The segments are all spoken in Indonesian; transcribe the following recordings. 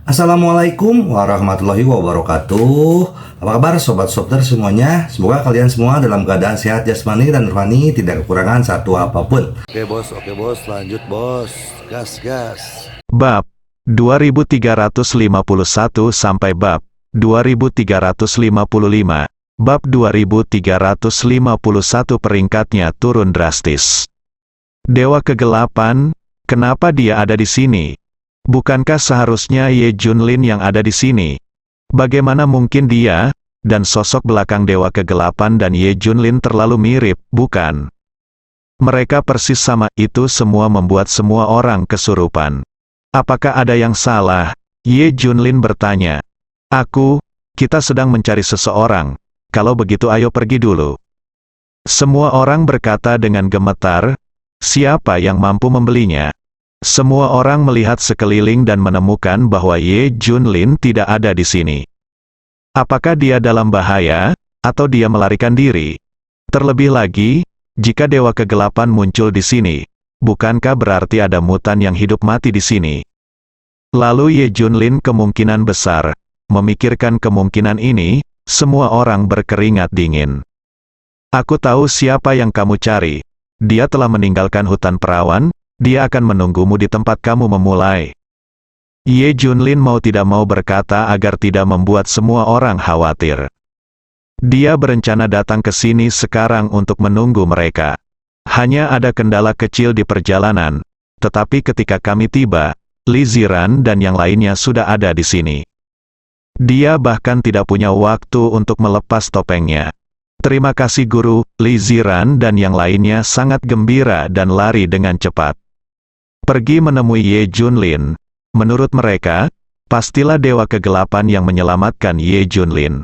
Assalamualaikum warahmatullahi wabarakatuh. Apa kabar sobat Softer semuanya? Semoga kalian semua dalam keadaan sehat jasmani dan rohani, tidak kekurangan satu apapun. Oke bos, lanjut bos. Gas, gas. Bab 2351 sampai bab 2355. Bab 2351 peringkatnya turun drastis. Dewa kegelapan, kenapa dia ada di sini? Bukankah seharusnya Ye Junlin yang ada di sini? Bagaimana mungkin dia dan sosok belakang Dewa Kegelapan dan Ye Junlin terlalu mirip, bukan? Mereka persis sama, itu semua membuat semua orang kesurupan. Apakah ada yang salah? Ye Junlin bertanya. Kita sedang mencari seseorang. Kalau begitu ayo pergi dulu. Semua orang berkata dengan gemetar, siapa yang mampu membelinya? Semua orang melihat sekeliling dan menemukan bahwa Ye Junlin tidak ada di sini. Apakah dia dalam bahaya, atau dia melarikan diri? Terlebih lagi, jika Dewa Kegelapan muncul di sini, bukankah berarti ada mutan yang hidup mati di sini? Lalu Ye Junlin kemungkinan besar, memikirkan kemungkinan ini, semua orang berkeringat dingin. Aku tahu siapa yang kamu cari. Dia telah meninggalkan hutan perawan. Dia akan menunggumu di tempat kamu memulai. Ye Junlin mau tidak mau berkata agar tidak membuat semua orang khawatir. Dia berencana datang ke sini sekarang untuk menunggu mereka. Hanya ada kendala kecil di perjalanan, tetapi ketika kami tiba, Li Ziran dan yang lainnya sudah ada di sini. Dia bahkan tidak punya waktu untuk melepas topengnya. Terima kasih guru, Li Ziran dan yang lainnya sangat gembira dan lari dengan cepat. Pergi menemui Ye Junlin. Menurut mereka, pastilah Dewa Kegelapan yang menyelamatkan Ye Junlin.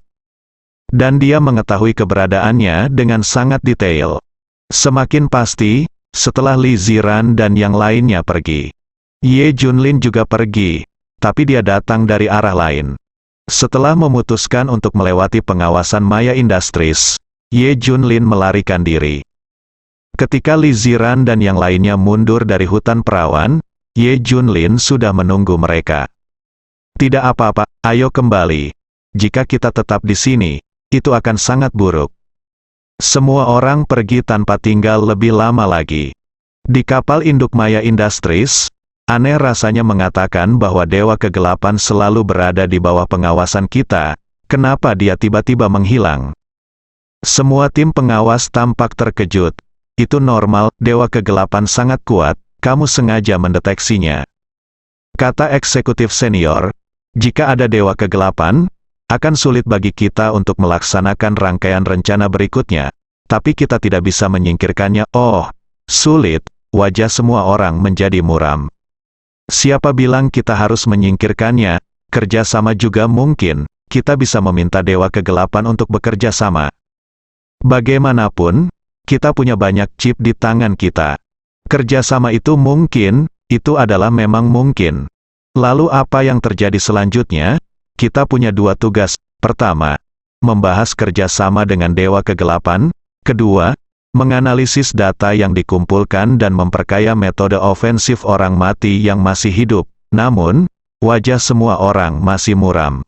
Dan dia mengetahui keberadaannya dengan sangat detail. Semakin pasti, setelah Li Ziran dan yang lainnya pergi. Ye Junlin juga pergi, tapi dia datang dari arah lain. Setelah memutuskan untuk melewati pengawasan Maya Industries, Ye Junlin melarikan diri. Ketika Li Ziran dan yang lainnya mundur dari hutan perawan, Ye Junlin sudah menunggu mereka. Tidak apa-apa, ayo kembali. Jika kita tetap di sini, itu akan sangat buruk. Semua orang pergi tanpa tinggal lebih lama lagi. Di kapal induk Maya Industries, aneh rasanya mengatakan bahwa Dewa Kegelapan selalu berada di bawah pengawasan kita. Kenapa dia tiba-tiba menghilang? Semua tim pengawas tampak terkejut. Itu normal, Dewa Kegelapan sangat kuat, kamu sengaja mendeteksinya. Kata eksekutif senior, jika ada Dewa Kegelapan, akan sulit bagi kita untuk melaksanakan rangkaian rencana berikutnya, tapi kita tidak bisa menyingkirkannya. Oh, sulit, wajah semua orang menjadi muram. Siapa bilang kita harus menyingkirkannya? Kerjasama juga mungkin, kita bisa meminta Dewa Kegelapan untuk bekerja sama. Bagaimanapun, kita punya banyak chip di tangan kita. Kerjasama itu mungkin, itu adalah memang mungkin. Lalu apa yang terjadi selanjutnya? Kita punya dua tugas. Pertama, membahas kerjasama dengan Dewa Kegelapan. Kedua, menganalisis data yang dikumpulkan dan memperkaya metode ofensif orang mati yang masih hidup. Namun, wajah semua orang masih muram.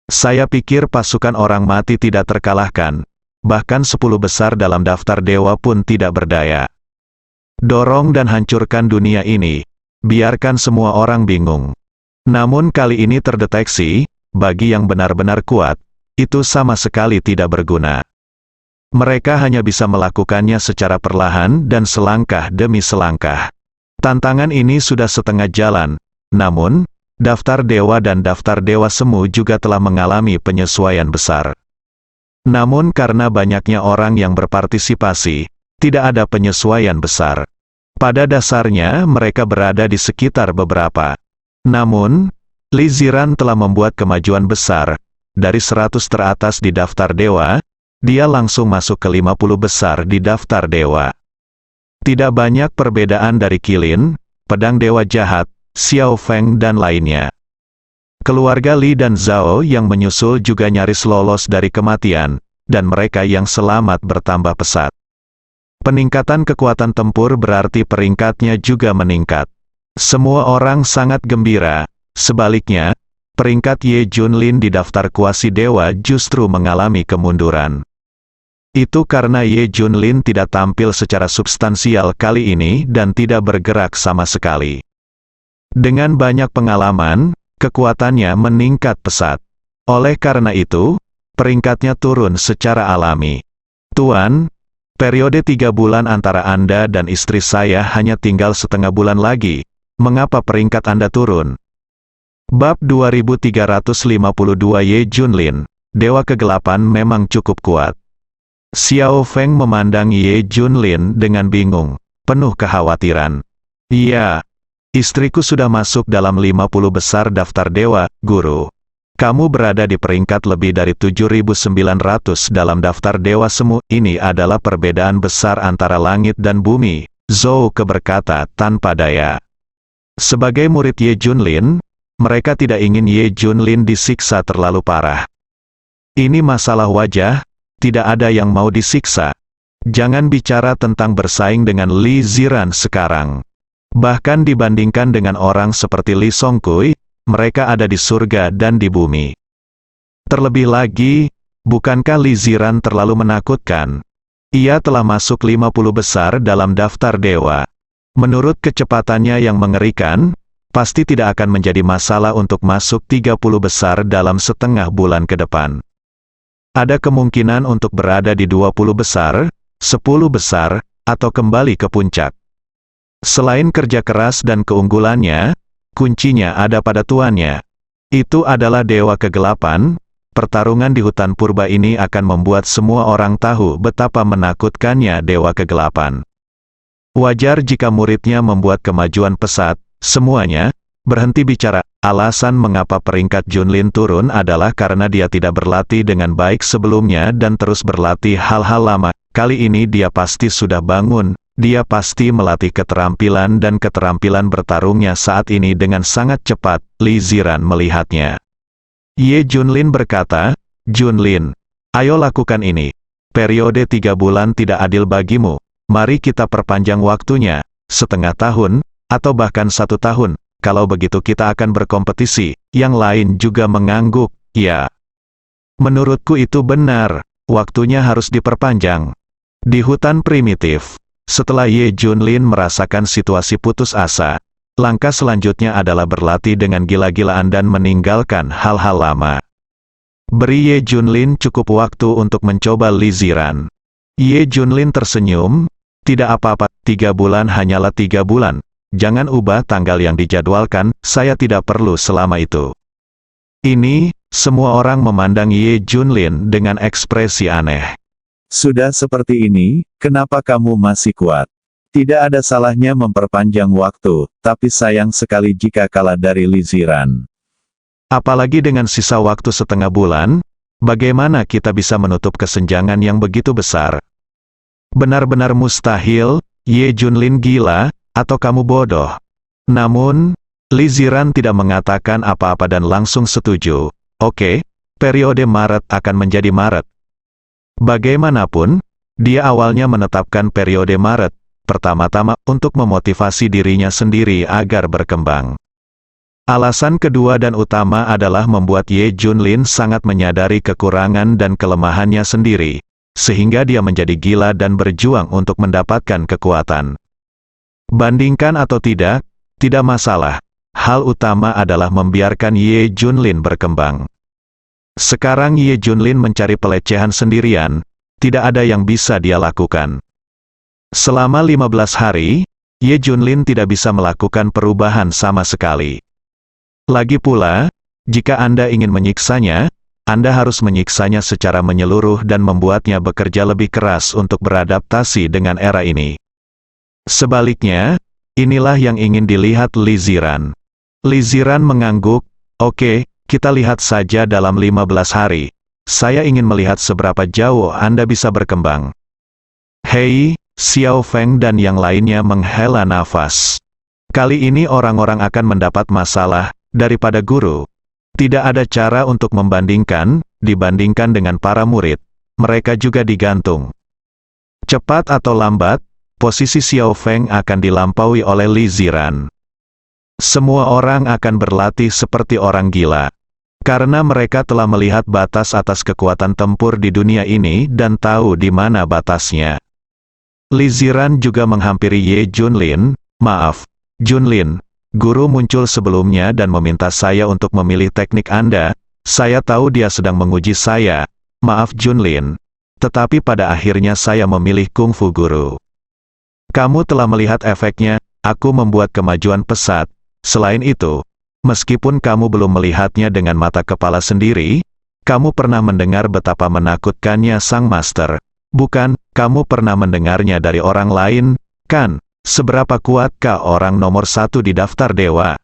Saya pikir pasukan orang mati tidak terkalahkan. Bahkan 10 besar dalam daftar dewa pun tidak berdaya. Dorong dan hancurkan dunia ini. Biarkan semua orang bingung. Namun kali ini terdeteksi, bagi yang benar-benar kuat, itu sama sekali tidak berguna. Mereka hanya bisa melakukannya secara perlahan dan selangkah demi selangkah. Tantangan ini sudah setengah jalan, namun, daftar dewa dan daftar dewa semu juga telah mengalami penyesuaian besar. Namun karena banyaknya orang yang berpartisipasi, tidak ada penyesuaian besar. Pada dasarnya mereka berada di sekitar beberapa. Namun, Li Ziran telah membuat kemajuan besar. Dari 100 teratas di daftar dewa, dia langsung masuk ke 50 besar di daftar dewa. Tidak banyak perbedaan dari Qilin, pedang dewa jahat, Xiao Feng dan lainnya. Keluarga Li dan Zhao yang menyusul juga nyaris lolos dari kematian, dan mereka yang selamat bertambah pesat. Peningkatan kekuatan tempur berarti peringkatnya juga meningkat. Semua orang sangat gembira. Sebaliknya, peringkat Ye Junlin di daftar kuasi dewa justru mengalami kemunduran. Itu karena Ye Junlin tidak tampil secara substansial kali ini dan tidak bergerak sama sekali. Dengan banyak pengalaman, kekuatannya meningkat pesat. Oleh karena itu, peringkatnya turun secara alami. Tuan, periode 3 bulan antara Anda dan istri saya hanya tinggal setengah bulan lagi. Mengapa peringkat Anda turun? Bab 2352 Ye Junlin, Dewa Kegelapan memang cukup kuat. Xiao Feng memandang Ye Junlin dengan bingung, penuh kekhawatiran. Iya, istriku sudah masuk dalam 50 besar daftar dewa, Guru. Kamu berada di peringkat lebih dari 7.900 dalam daftar dewa semu. Ini adalah perbedaan besar antara langit dan bumi, Zhou Ke berkata tanpa daya. Sebagai murid Ye Junlin, mereka tidak ingin Ye Junlin disiksa terlalu parah. Ini masalah wajah, tidak ada yang mau disiksa. Jangan bicara tentang bersaing dengan Li Ziran sekarang. Bahkan dibandingkan dengan orang seperti Li Songkui, mereka ada di surga dan di bumi. Terlebih lagi, bukankah Li Ziran terlalu menakutkan? Ia telah masuk 50 besar dalam daftar dewa. Menurut kecepatannya yang mengerikan, pasti tidak akan menjadi masalah untuk masuk 30 besar dalam setengah bulan ke depan. Ada kemungkinan untuk berada di 20 besar, 10 besar, atau kembali ke puncak. Selain kerja keras dan keunggulannya, kuncinya ada pada tuannya. Itu adalah Dewa Kegelapan. Pertarungan di hutan purba ini akan membuat semua orang tahu betapa menakutkannya Dewa Kegelapan. Wajar jika muridnya membuat kemajuan pesat. Semuanya berhenti bicara. Alasan mengapa peringkat Junlin turun adalah karena dia tidak berlatih dengan baik sebelumnya dan terus berlatih hal-hal lama. Kali ini dia pasti sudah bangun. Dia pasti melatih keterampilan dan keterampilan bertarungnya saat ini dengan sangat cepat. Li Ziran melihatnya. Ye Junlin berkata, Junlin, ayo lakukan ini. Periode 3 bulan tidak adil bagimu. Mari kita perpanjang waktunya, setengah tahun, atau bahkan 1 tahun. Kalau begitu kita akan berkompetisi. Yang lain juga mengangguk, ya. Menurutku itu benar, waktunya harus diperpanjang. Di hutan primitif, setelah Ye Junlin merasakan situasi putus asa, langkah selanjutnya adalah berlatih dengan gila-gilaan dan meninggalkan hal-hal lama. Beri Ye Junlin cukup waktu untuk mencoba Li Ziran. Ye Junlin tersenyum, tidak apa-apa, 3 bulan hanyalah 3 bulan. Jangan ubah tanggal yang dijadwalkan, saya tidak perlu selama itu. Ini, semua orang memandang Ye Junlin dengan ekspresi aneh. Sudah seperti ini, kenapa kamu masih kuat? Tidak ada salahnya memperpanjang waktu, tapi sayang sekali jika kalah dari Li Ziran. Apalagi dengan sisa waktu setengah bulan, bagaimana kita bisa menutup kesenjangan yang begitu besar? Benar-benar mustahil. Ye Junlin gila, atau kamu bodoh? Namun, Li Ziran tidak mengatakan apa-apa dan langsung setuju. Oke, periode Maret akan menjadi Maret. Bagaimanapun, dia awalnya menetapkan periode Maret, pertama-tama untuk memotivasi dirinya sendiri agar berkembang. Alasan kedua dan utama adalah membuat Ye Junlin sangat menyadari kekurangan dan kelemahannya sendiri, sehingga dia menjadi gila dan berjuang untuk mendapatkan kekuatan. Bandingkan atau tidak masalah. Hal utama adalah membiarkan Ye Junlin berkembang. Sekarang Ye Junlin mencari pelecehan sendirian, tidak ada yang bisa dia lakukan. Selama 15 hari, Ye Junlin tidak bisa melakukan perubahan sama sekali. Lagi pula, jika Anda ingin menyiksanya, Anda harus menyiksanya secara menyeluruh dan membuatnya bekerja lebih keras untuk beradaptasi dengan era ini. Sebaliknya, inilah yang ingin dilihat Li Ziran. Li Ziran mengangguk, oke, kita lihat saja dalam 15 hari. Saya ingin melihat seberapa jauh Anda bisa berkembang. Hei, Xiao Feng dan yang lainnya menghela nafas. Kali ini orang-orang akan mendapat masalah, daripada guru. Tidak ada cara untuk dibandingkan dengan para murid. Mereka juga digantung. Cepat atau lambat, posisi Xiao Feng akan dilampaui oleh Li Ziran. Semua orang akan berlatih seperti orang gila. Karena mereka telah melihat batas atas kekuatan tempur di dunia ini dan tahu di mana batasnya. Li Ziran juga menghampiri Ye Junlin. Maaf, Junlin. Guru muncul sebelumnya dan meminta saya untuk memilih teknik Anda. Saya tahu dia sedang menguji saya. Maaf Junlin. Tetapi pada akhirnya saya memilih Kung Fu Guru. Kamu telah melihat efeknya, aku membuat kemajuan pesat. Selain itu, meskipun kamu belum melihatnya dengan mata kepala sendiri, kamu pernah mendengar betapa menakutkannya Sang Master. Bukan, kamu pernah mendengarnya dari orang lain, kan? Seberapa kuatkah orang nomor 1 di daftar dewa?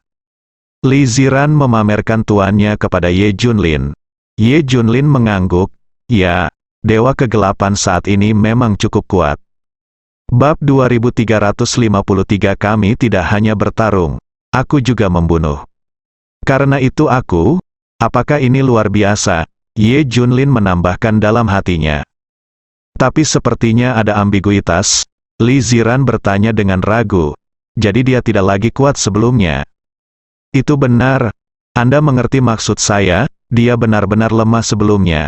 Li Ziran memamerkan tuannya kepada Ye Junlin. Ye Junlin mengangguk, ya, dewa kegelapan saat ini memang cukup kuat. Bab 2353 kami tidak hanya bertarung, aku juga membunuh. Karena itu apakah ini luar biasa? Ye Junlin menambahkan dalam hatinya. Tapi sepertinya ada ambiguitas. Li Ziran bertanya dengan ragu. Jadi dia tidak lagi kuat sebelumnya. Itu benar. Anda mengerti maksud saya, dia benar-benar lemah sebelumnya.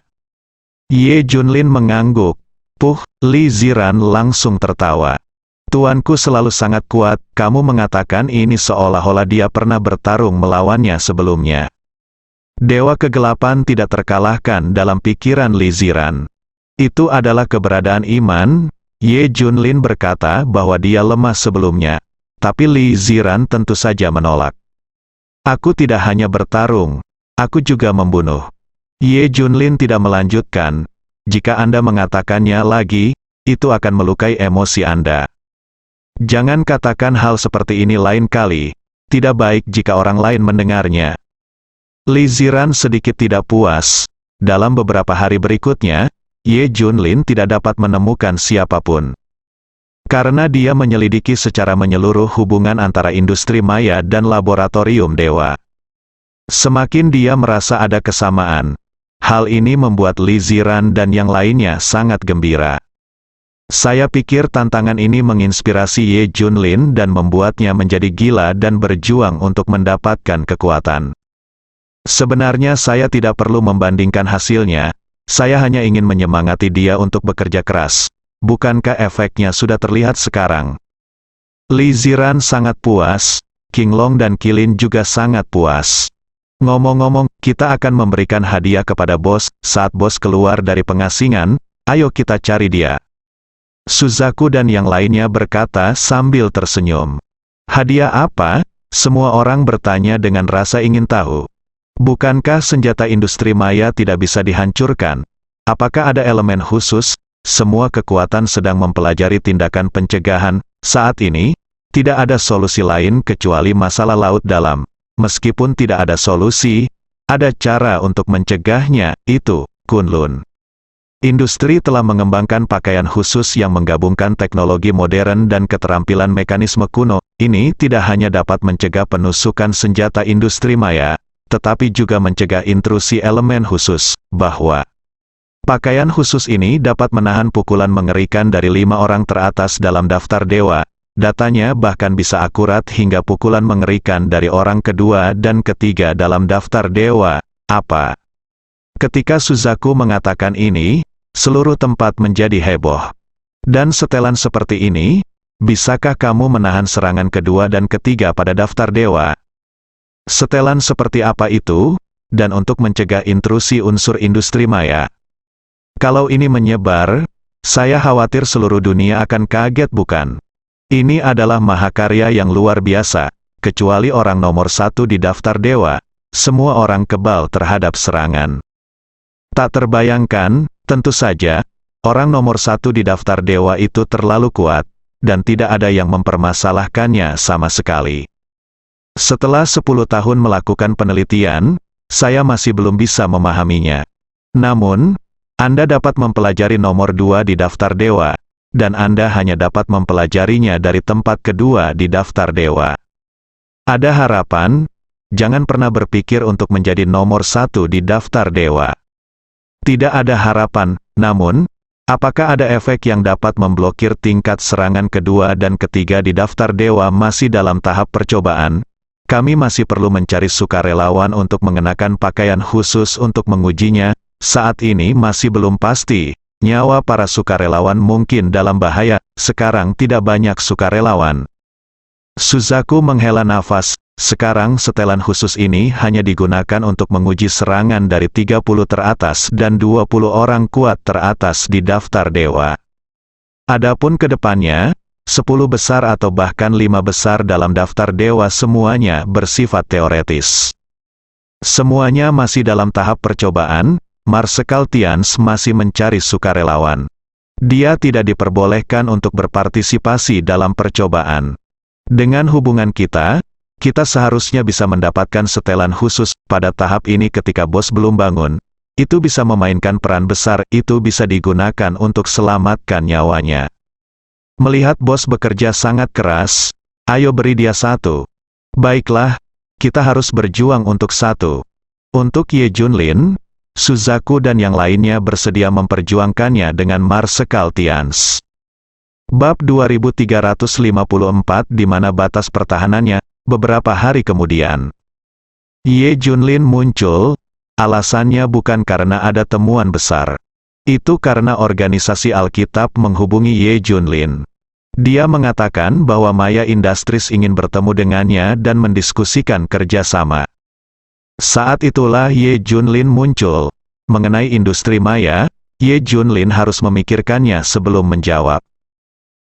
Ye Junlin mengangguk. Li Ziran langsung tertawa. Tuanku selalu sangat kuat, kamu mengatakan ini seolah-olah dia pernah bertarung melawannya sebelumnya. Dewa kegelapan tidak terkalahkan dalam pikiran Li Ziran. Itu adalah keberadaan iman. Ye Junlin berkata bahwa dia lemah sebelumnya, tapi Li Ziran tentu saja menolak. Aku tidak hanya bertarung, aku juga membunuh. Ye Junlin tidak melanjutkan, jika Anda mengatakannya lagi, itu akan melukai emosi Anda. Jangan katakan hal seperti ini lain kali, tidak baik jika orang lain mendengarnya. Li Ziran sedikit tidak puas. Dalam beberapa hari berikutnya, Ye Junlin tidak dapat menemukan siapapun. Karena dia menyelidiki secara menyeluruh hubungan antara industri maya dan laboratorium dewa. Semakin dia merasa ada kesamaan. Hal ini membuat Li Ziran dan yang lainnya sangat gembira. Saya pikir tantangan ini menginspirasi Ye Junlin dan membuatnya menjadi gila dan berjuang untuk mendapatkan kekuatan. Sebenarnya saya tidak perlu membandingkan hasilnya. Saya hanya ingin menyemangati dia untuk bekerja keras. Bukankah efeknya sudah terlihat sekarang? Li Ziran sangat puas, King Long dan Qilin juga sangat puas. Ngomong-ngomong, kita akan memberikan hadiah kepada bos, saat bos keluar dari pengasingan, ayo kita cari dia. Suzaku dan yang lainnya berkata sambil tersenyum. Hadiah apa? Semua orang bertanya dengan rasa ingin tahu. Bukankah senjata industri maya tidak bisa dihancurkan? Apakah ada elemen khusus? Semua kekuatan sedang mempelajari tindakan pencegahan. Saat ini, tidak ada solusi lain kecuali masalah laut dalam. Meskipun tidak ada solusi, ada cara untuk mencegahnya, itu, Kunlun. Industri telah mengembangkan pakaian khusus yang menggabungkan teknologi modern dan keterampilan mekanisme kuno. Ini tidak hanya dapat mencegah penusukan senjata industri maya, tetapi juga mencegah intrusi elemen khusus, bahwa pakaian khusus ini dapat menahan pukulan mengerikan dari 5 orang teratas dalam daftar dewa. Datanya bahkan bisa akurat hingga pukulan mengerikan dari orang kedua dan ketiga dalam daftar dewa. Apa? Ketika Suzaku mengatakan ini, seluruh tempat menjadi heboh. Dan setelan seperti ini, bisakah kamu menahan serangan kedua dan ketiga pada daftar dewa? Setelan seperti apa itu? Dan untuk mencegah intrusi unsur industri maya. Kalau ini menyebar, saya khawatir seluruh dunia akan kaget bukan? Ini adalah mahakarya yang luar biasa, kecuali orang nomor 1 di daftar dewa, semua orang kebal terhadap serangan. Tak terbayangkan, tentu saja, orang nomor 1 di daftar dewa itu terlalu kuat, dan tidak ada yang mempermasalahkannya sama sekali. Setelah 10 tahun melakukan penelitian, saya masih belum bisa memahaminya. Namun, Anda dapat mempelajari nomor 2 di daftar dewa, dan Anda hanya dapat mempelajarinya dari tempat kedua di daftar dewa. Ada harapan, jangan pernah berpikir untuk menjadi nomor 1 di daftar dewa. Tidak ada harapan, namun, apakah ada efek yang dapat memblokir tingkat serangan kedua dan ketiga di daftar dewa masih dalam tahap percobaan? kami masih perlu mencari sukarelawan untuk mengenakan pakaian khusus untuk mengujinya. Saat ini masih belum pasti. Nyawa para sukarelawan mungkin dalam bahaya. Sekarang tidak banyak sukarelawan. Suzaku menghela nafas. Sekarang setelan khusus ini hanya digunakan untuk menguji serangan dari 30 teratas dan 20 orang kuat teratas di daftar dewa. Adapun ke depannya, 10 besar atau bahkan 5 besar dalam daftar dewa semuanya bersifat teoretis. Semuanya masih dalam tahap percobaan. Marsekal Tians masih mencari sukarelawan. Dia tidak diperbolehkan untuk berpartisipasi dalam percobaan. Dengan hubungan kita seharusnya bisa mendapatkan setelan khusus pada tahap ini ketika bos belum bangun. Itu bisa memainkan peran besar, itu bisa digunakan untuk selamatkan nyawanya. Melihat bos bekerja sangat keras, ayo beri dia satu. Baiklah, kita harus berjuang untuk satu. Untuk Ye Junlin, Suzaku dan yang lainnya bersedia memperjuangkannya dengan Marsekal Tians. Bab 2354 di mana batas pertahanannya, beberapa hari kemudian. Ye Junlin muncul, alasannya bukan karena ada temuan besar. Itu karena organisasi Alkitab menghubungi Ye Junlin. Dia mengatakan bahwa Maya Industries ingin bertemu dengannya dan mendiskusikan kerjasama. Saat itulah Ye Junlin muncul. Mengenai industri Maya, Ye Junlin harus memikirkannya sebelum menjawab.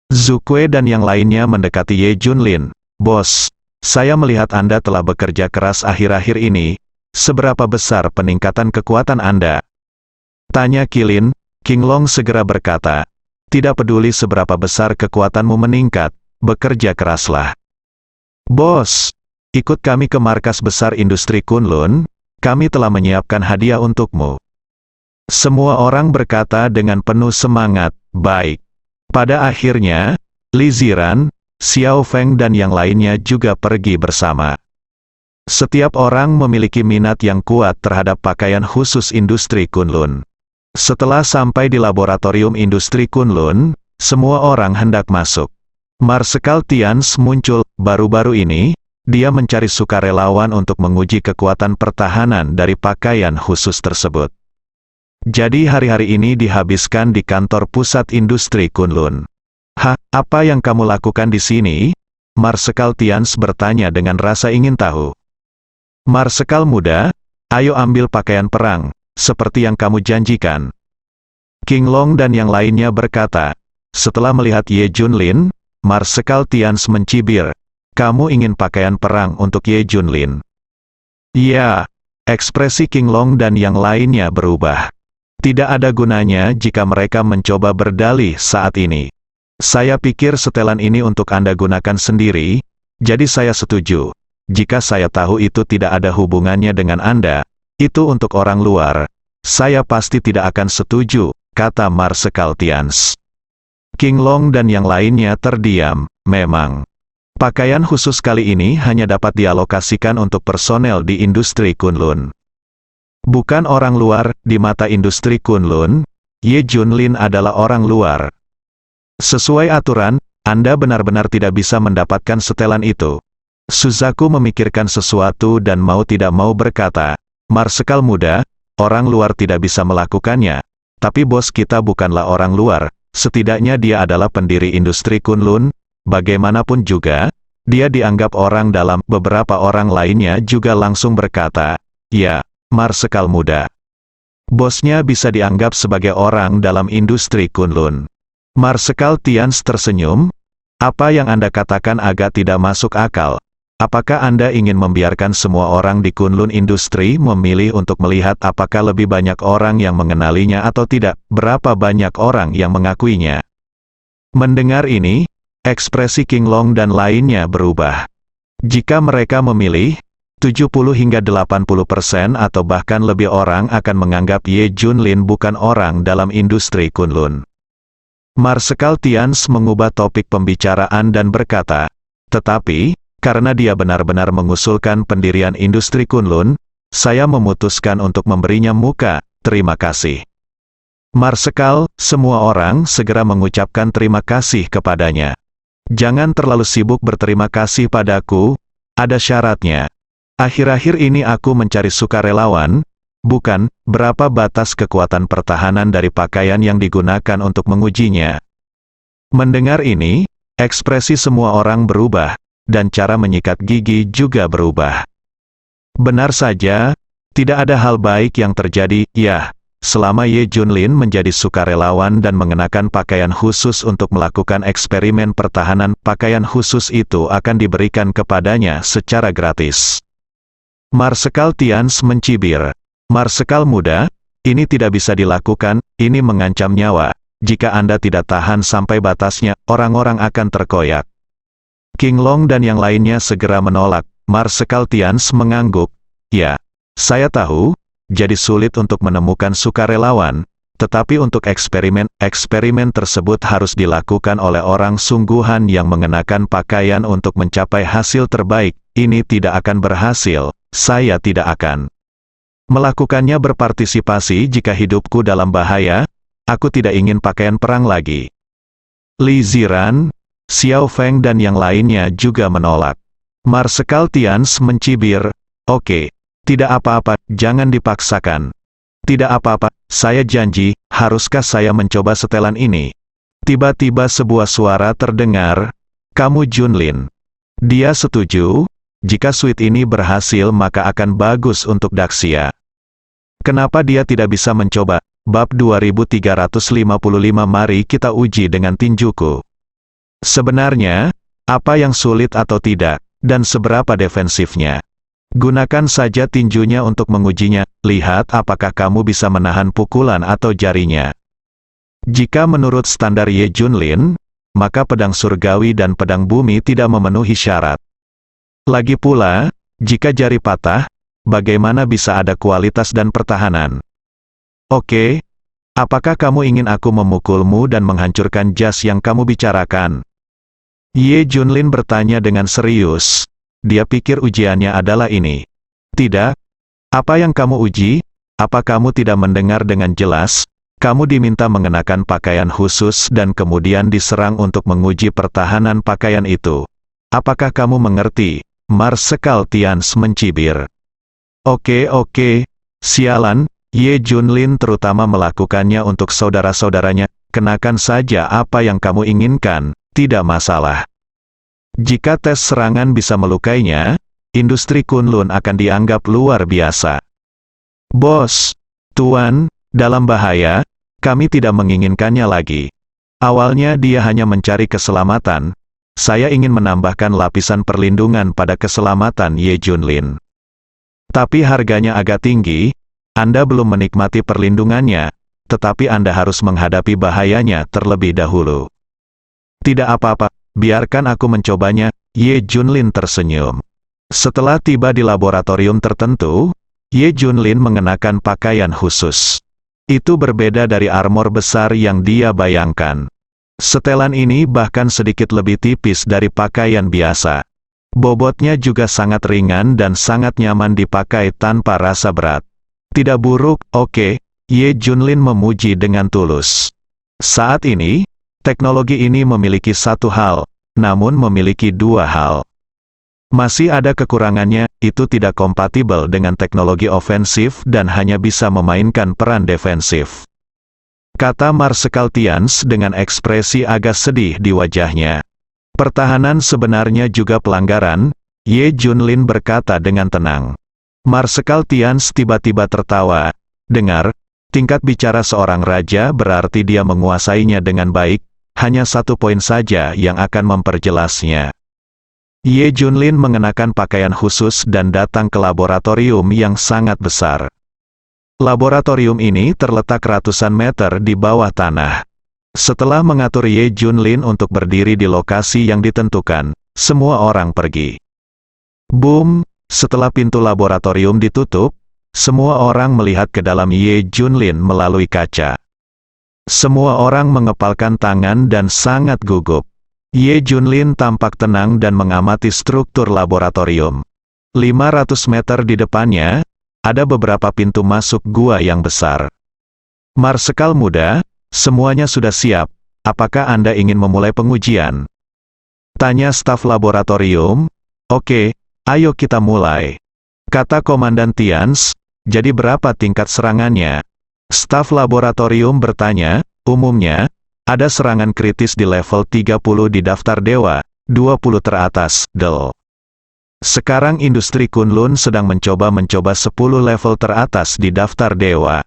Zukue dan yang lainnya mendekati Ye Junlin. Bos, saya melihat Anda telah bekerja keras akhir-akhir ini. Seberapa besar peningkatan kekuatan Anda? Tanya Qilin. Qinglong segera berkata, tidak peduli seberapa besar kekuatanmu meningkat, bekerja keraslah. Bos, ikut kami ke markas besar industri Kunlun, kami telah menyiapkan hadiah untukmu. Semua orang berkata dengan penuh semangat, baik. Pada akhirnya, Li Ziran, Xiao Feng dan yang lainnya juga pergi bersama. Setiap orang memiliki minat yang kuat terhadap pakaian khusus industri Kunlun. Setelah sampai di laboratorium industri Kunlun, semua orang hendak masuk. Marsekal Tians muncul. Baru-baru ini, dia mencari sukarelawan untuk menguji kekuatan pertahanan dari pakaian khusus tersebut. Jadi hari-hari ini dihabiskan di kantor pusat industri Kunlun. Apa yang kamu lakukan di sini? Marsekal Tians bertanya dengan rasa ingin tahu. Marsekal muda, ayo ambil pakaian perang, seperti yang kamu janjikan. Qinglong dan yang lainnya berkata. Setelah melihat Ye Junlin, Marsekal Tians mencibir. Kamu ingin pakaian perang untuk Ye Junlin? Ya, ekspresi Qinglong dan yang lainnya berubah. Tidak ada gunanya jika mereka mencoba berdalih saat ini. Saya pikir setelan ini untuk Anda gunakan sendiri, jadi saya setuju. Jika saya tahu itu tidak ada hubungannya dengan Anda, itu untuk orang luar, saya pasti tidak akan setuju, kata Marsekal Tians. Qinglong dan yang lainnya terdiam. Memang, pakaian khusus kali ini hanya dapat dialokasikan untuk personel di industri Kunlun. Bukan orang luar, di mata industri Kunlun, Ye Junlin adalah orang luar. Sesuai aturan, Anda benar-benar tidak bisa mendapatkan setelan itu. Suzaku memikirkan sesuatu dan mau tidak mau berkata, Marsekal muda, orang luar tidak bisa melakukannya. Tapi bos kita bukanlah orang luar, setidaknya dia adalah pendiri industri Kunlun. Bagaimanapun juga, dia dianggap orang dalam. Beberapa orang lainnya juga langsung berkata, ya, Marsekal muda. Bosnya bisa dianggap sebagai orang dalam industri Kunlun. Marsekal Tians tersenyum. Apa yang Anda katakan agak tidak masuk akal. Apakah Anda ingin membiarkan semua orang di Kunlun Industri memilih untuk melihat apakah lebih banyak orang yang mengenalinya atau tidak, berapa banyak orang yang mengakuinya? Mendengar ini, ekspresi Qinglong dan lainnya berubah. Jika mereka memilih, 70 hingga 80% atau bahkan lebih orang akan menganggap Ye Junlin bukan orang dalam industri Kunlun. Marsekal Tians mengubah topik pembicaraan dan berkata, tetapi, karena dia benar-benar mengusulkan pendirian industri Kunlun, saya memutuskan untuk memberinya muka, terima kasih. Marsekal, semua orang segera mengucapkan terima kasih kepadanya. Jangan terlalu sibuk berterima kasih padaku, Ada syaratnya. Akhir-akhir ini aku mencari sukarelawan, bukan, berapa batas kekuatan pertahanan dari pakaian yang digunakan untuk mengujinya. Mendengar ini, ekspresi semua orang berubah, dan cara menyikat gigi juga berubah. Benar saja, tidak ada hal baik yang terjadi, ya, selama Ye Junlin menjadi sukarelawan dan mengenakan pakaian khusus untuk melakukan eksperimen pertahanan. Pakaian khusus itu akan diberikan kepadanya secara gratis. Marsekal Tians mencibir. Marsekal muda, ini tidak bisa dilakukan, ini mengancam nyawa. Jika Anda tidak tahan sampai batasnya, orang-orang akan terkoyak. King Long dan yang lainnya segera menolak. Marsekal Tians mengangguk. Ya, saya tahu, jadi sulit untuk menemukan sukarelawan, tetapi untuk eksperimen tersebut harus dilakukan oleh orang sungguhan yang mengenakan pakaian untuk mencapai hasil terbaik. Ini tidak akan berhasil, saya tidak akan melakukannya berpartisipasi jika hidupku dalam bahaya, aku tidak ingin pakaian perang lagi. Li Ziran, Xiao Feng dan yang lainnya juga menolak. Marsekal Tians mencibir, oke, tidak apa-apa, jangan dipaksakan. Tidak apa-apa, saya janji, haruskah saya mencoba setelan ini? Tiba-tiba sebuah suara terdengar, kamu Junlin. Dia setuju, jika suit ini berhasil maka akan bagus untuk Daxia. Kenapa dia tidak bisa mencoba? Bab 2355 Mari kita uji dengan tinjuku. Sebenarnya, apa yang sulit atau tidak, dan seberapa defensifnya? Gunakan saja tinjunya untuk mengujinya, lihat apakah kamu bisa menahan pukulan atau jarinya. Jika menurut standar Ye Junlin, maka pedang surgawi dan pedang bumi tidak memenuhi syarat. Lagi pula, jika jari patah, bagaimana bisa ada kualitas dan pertahanan? Oke, apakah kamu ingin aku memukulmu dan menghancurkan jas yang kamu bicarakan? Ye Junlin bertanya dengan serius. Dia pikir ujiannya adalah ini. Tidak. Apa yang kamu uji? Apa kamu tidak mendengar dengan jelas? Kamu diminta mengenakan pakaian khusus dan kemudian diserang untuk menguji pertahanan pakaian itu. Apakah kamu mengerti? Marsekal Tians mencibir. Oke, sialan, Ye Junlin terutama melakukannya untuk saudara-saudaranya, kenakan saja apa yang kamu inginkan, tidak masalah. Jika tes serangan bisa melukainya, industri Kunlun akan dianggap luar biasa. Bos, Tuan, dalam bahaya, kami tidak menginginkannya lagi. Awalnya dia hanya mencari keselamatan, saya ingin menambahkan lapisan perlindungan pada keselamatan Ye Junlin. Tapi harganya agak tinggi, Anda belum menikmati perlindungannya, tetapi Anda harus menghadapi bahayanya terlebih dahulu. Tidak apa-apa, biarkan aku mencobanya, Ye Junlin tersenyum. Setelah tiba di laboratorium tertentu, Ye Junlin mengenakan pakaian khusus. Itu berbeda dari armor besar yang dia bayangkan. Setelan ini bahkan sedikit lebih tipis dari pakaian biasa. Bobotnya juga sangat ringan dan sangat nyaman dipakai tanpa rasa berat. Tidak buruk, oke, Ye Junlin memuji dengan tulus. Saat ini, teknologi ini memiliki satu hal, namun memiliki dua hal. Masih ada kekurangannya, itu tidak kompatibel dengan teknologi ofensif dan hanya bisa memainkan peran defensif. Kata Marsekal Tians dengan ekspresi agak sedih di wajahnya. Pertahanan sebenarnya juga pelanggaran, Ye Junlin berkata dengan tenang. Marsekal Tians tiba-tiba tertawa. Dengar, tingkat bicara seorang raja berarti dia menguasainya dengan baik, hanya satu poin saja yang akan memperjelasnya. Ye Junlin mengenakan pakaian khusus dan datang ke laboratorium yang sangat besar. Laboratorium ini terletak ratusan meter di bawah tanah. Setelah mengatur Ye Junlin untuk berdiri di lokasi yang ditentukan, semua orang pergi. Boom, setelah pintu laboratorium ditutup, semua orang melihat ke dalam Ye Junlin melalui kaca. Semua orang mengepalkan tangan dan sangat gugup. Ye Junlin tampak tenang dan mengamati struktur laboratorium. 500 meter di depannya, ada beberapa pintu masuk gua yang besar. Marsekal muda, semuanya sudah siap, apakah Anda ingin memulai pengujian? Tanya staf laboratorium. Oke, Ayo kita mulai. Kata Komandan Tians, jadi berapa tingkat serangannya? Staf laboratorium bertanya, umumnya, ada serangan kritis di level 30 di daftar dewa, 20 teratas, Del. Sekarang industri Kunlun sedang mencoba 10 level teratas di daftar dewa.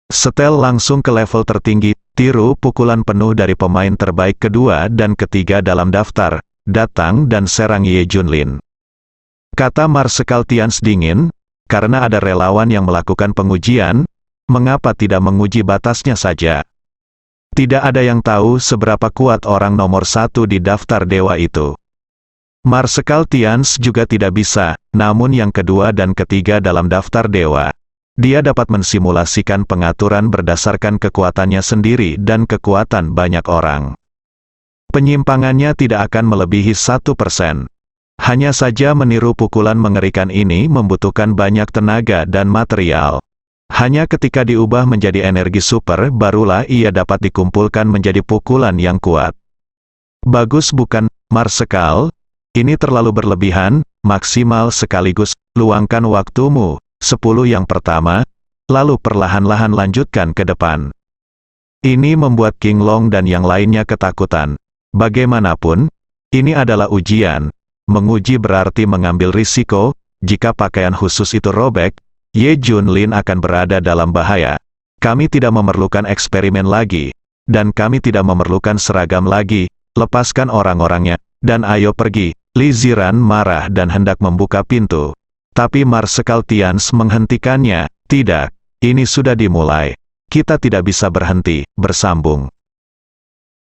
Setel langsung ke level tertinggi, tiru pukulan penuh dari pemain terbaik kedua dan ketiga dalam daftar, datang dan serang Ye Junlin. Kata Marsekal Tians dingin, karena ada relawan yang melakukan pengujian, mengapa tidak menguji batasnya saja? Tidak ada yang tahu seberapa kuat orang nomor 1 di daftar dewa itu. Marsekal Tians juga tidak bisa, namun yang kedua dan ketiga dalam daftar dewa. Dia dapat mensimulasikan pengaturan berdasarkan kekuatannya sendiri dan kekuatan banyak orang. Penyimpangannya tidak akan melebihi 1%. Hanya saja meniru pukulan mengerikan ini membutuhkan banyak tenaga dan material. Hanya ketika diubah menjadi energi super barulah ia dapat dikumpulkan menjadi pukulan yang kuat. Bagus bukan, Marsekal? Ini terlalu berlebihan, maksimal sekaligus, luangkan waktumu, 10 yang pertama, lalu perlahan-lahan lanjutkan ke depan. Ini membuat King Long dan yang lainnya ketakutan. Bagaimanapun, ini adalah ujian. Menguji berarti mengambil risiko, jika pakaian khusus itu robek, Ye Junlin akan berada dalam bahaya. Kami tidak memerlukan eksperimen lagi, dan kami tidak memerlukan seragam lagi, lepaskan orang-orangnya, dan ayo pergi. Li Ziran marah dan hendak membuka pintu. Tapi Marsekal Tians menghentikannya, tidak, ini sudah dimulai. Kita tidak bisa berhenti, bersambung.